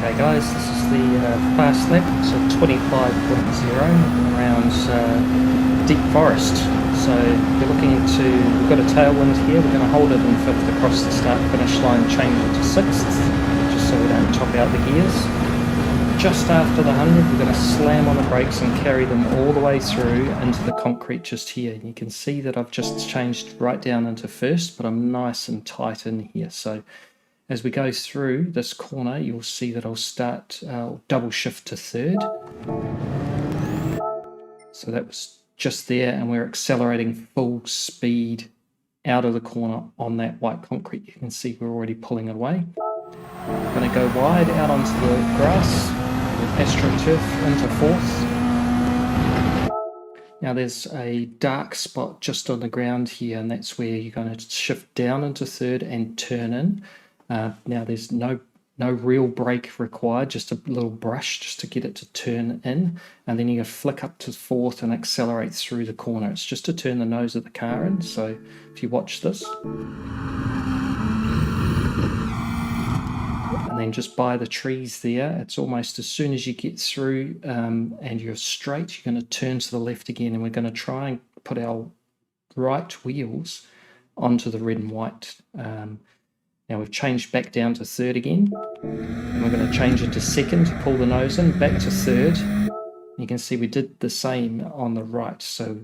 Okay guys, this is the fast lap, so 25.0 around Deep Forest. So we're looking to, we've got a tailwind here, we're going to hold it in 5th across the start finish line, change it to 6th, just so we don't top out the gears. Just after the 100 we're going to slam on the brakes and carry them all the way through into the concrete just here. You can see that I've just changed right down into 1st, but I'm nice and tight in here. So as we go through this corner, you'll see that I'll start double shift to 3rd. So that was just there, and we're accelerating full speed out of the corner on that white concrete. You can see we're already pulling it away. I'm going to go wide out onto the grass, AstroTurf into 4th. Now there's a dark spot just on the ground here, and that's where you're going to shift down into 3rd and turn in. Now there's no real brake required, just a little brush just to get it to turn in, and then you flick up to 4th and accelerate through the corner. It's just to turn the nose of the car in. So if you watch this, and then just by the trees there, it's almost as soon as you get through and you're straight, you're going to turn to the left again, and we're going to try and put our right wheels onto the red and white. Now we've changed back down to 3rd again, and we're going to change into 2nd to pull the nose in, back to 3rd. You can see we did the same on the right. So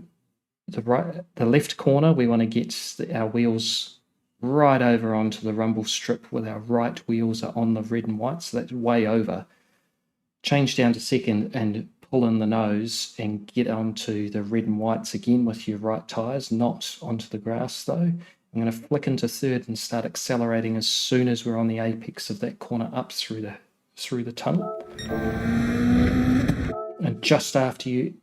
the left corner, we want to get our wheels right over onto the rumble strip with our right wheels are on the red and white, so that's way over. Change down to 2nd and pull in the nose and get onto the red and whites again with your right tyres, not onto the grass though. I'm going to flick into 3rd and start accelerating as soon as we're on the apex of that corner up through the tunnel. And just after you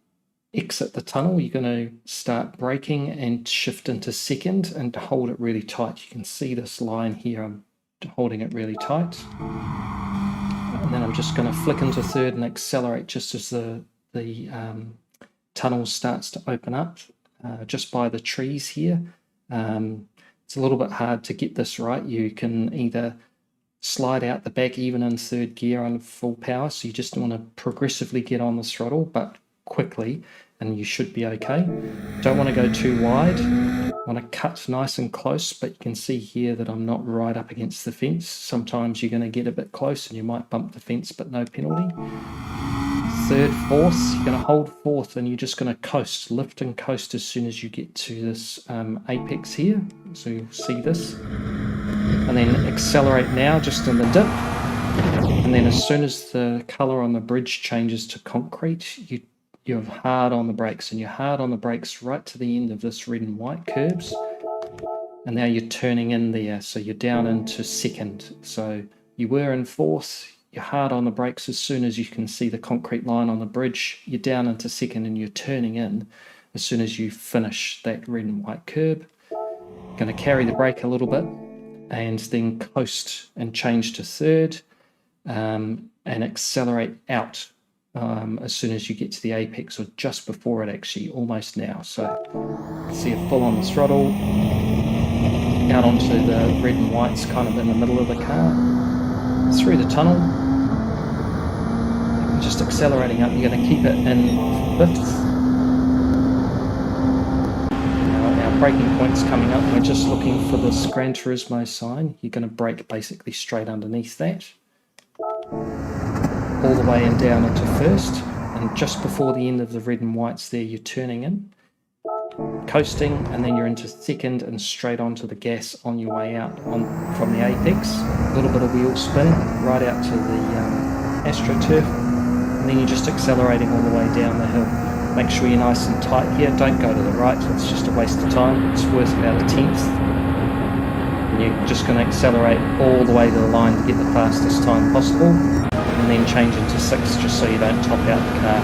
exit the tunnel, you're going to start braking and shift into 2nd and hold it really tight. You can see this line here, I'm holding it really tight. And then I'm just going to flick into 3rd and accelerate just as the tunnel starts to open up, just by the trees here. It's a little bit hard to get this right. You can either slide out the back even in 3rd gear on full power, so you just want to progressively get on the throttle but quickly, and you should be okay. Don't want to go too wide, want to cut nice and close, but you can see here that I'm not right up against the fence. Sometimes you're going to get a bit close and you might bump the fence, but no penalty. 3rd, 4th, you're going to hold 4th, and you're just going to coast, lift and coast as soon as you get to this apex here. So you'll see this, and then accelerate now just in the dip, and then as soon as the colour on the bridge changes to concrete, you're hard on the brakes, and you're hard on the brakes right to the end of this red and white curbs, and now you're turning in there, so you're down into 2nd. So you were in 4th, you're hard on the brakes as soon as you can see the concrete line on the bridge, you're down into 2nd, and you're turning in as soon as you finish that red and white curb. Going to carry the brake a little bit and then coast and change to 3rd, and accelerate out as soon as you get to the apex, or just before it, actually almost now. So see it full on the throttle, out onto the red and whites kind of in the middle of the car, through the tunnel, just accelerating up. You're going to keep it in 5th. Now our braking point's coming up, we're just looking for this Gran Turismo sign. You're going to brake basically straight underneath that, all the way and down into 1st, and just before the end of the red and whites there, you're turning in, coasting, and then you're into 2nd and straight onto the gas on your way out from the apex. A little bit of wheel spin right out to the AstroTurf, and then you're just accelerating all the way down the hill. Make sure you're nice and tight here, don't go to the right, it's just a waste of time. It's worth about 1/10. And you're just going to accelerate all the way to the line to get the fastest time possible, and then change into 6th just so you don't top out the car.